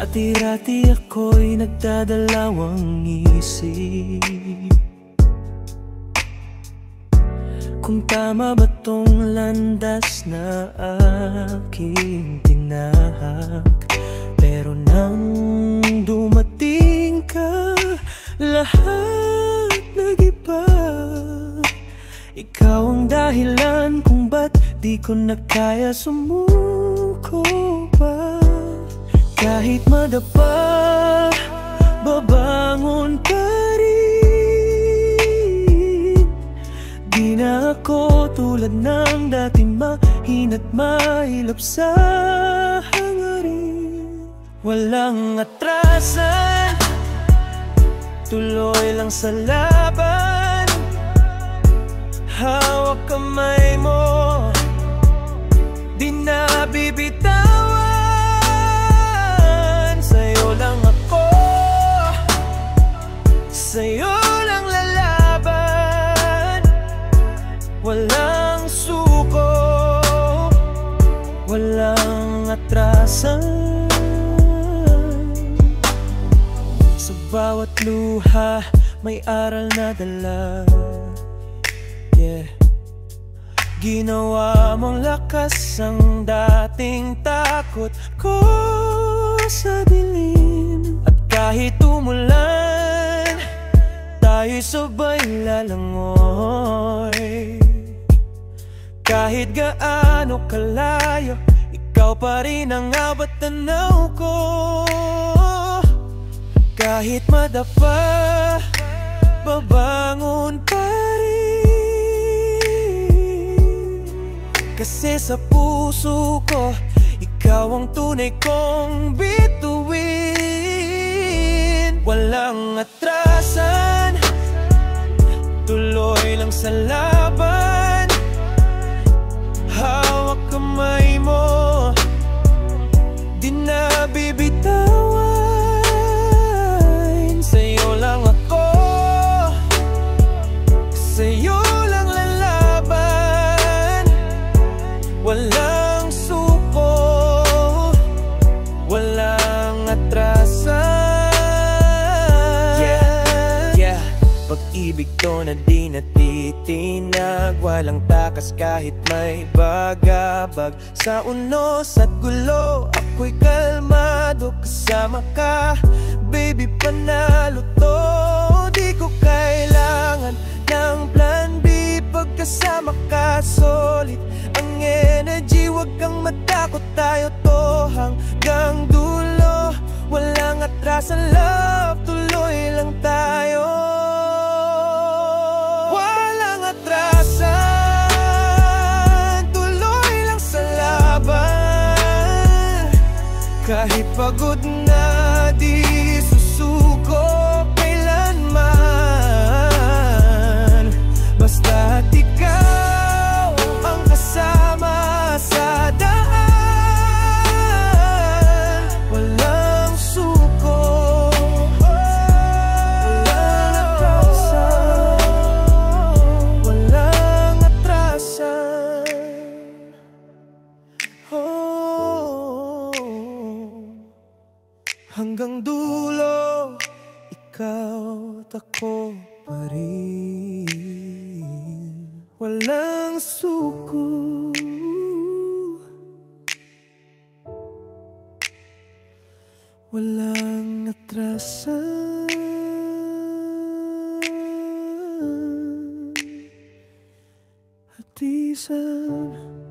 Dati-rati ako'y nagdadalawang isip kung tama ba tong landas na aking tinahak. Pero nang dumating ka, lahat nag-iba. Ikaw ang dahilan kung ba't di ko na kaya sumuko pa. Kahit madapa, babangon pa rin. Di na ako tulad ng dati, mahina't mailap sa hangarin. Walang atrasan, tuloy lang sa laban. Hawak kamay mo, di na bibitawan. Sa'yo lang ako, sa'yo lang lalaban. Walang suko, walang atrasan. Sa bawat luha may aral na dala. Ginawa mong lakas ang dating takot ko sa dilim. At kahit umulan, tayo'y sabay lalangoy. Kahit gaano kalayo, ikaw pa rin ang awat tanaw ko. Kahit madapa, babangon pa rin. Kasi sa puso ko, ikaw ang tunay kong bituin. Walang atrasan, tuloy lang sa laban. Hawak kamay mo, di na bibitawan. Sa'yo lang ako, sa'yo lang lalaban. Walang suko, walang atrasan. Pag-ibig to na di natitinag, walang takas kahit may bagabag. Sa unos at gulo, ako'y kalmado kasama ka. Baby, panalo to, di ko kailangan ng plan B. Pagkasama ka, solid ang energy. Huwag kang matakot, tayo to hanggang dulo. Walang atrasan, love, tuloy lang tayo. Walang atrasan, tuloy lang sa laban. Kahit pagod na, di susuko kailanman. Basta't ikaw ang kasama sa daan. Walang suko, walang atrasan. Walang atrasan. Hanggang dulo, ikaw at ako pa rin. Walang suko, walang atrasan. Hatisan.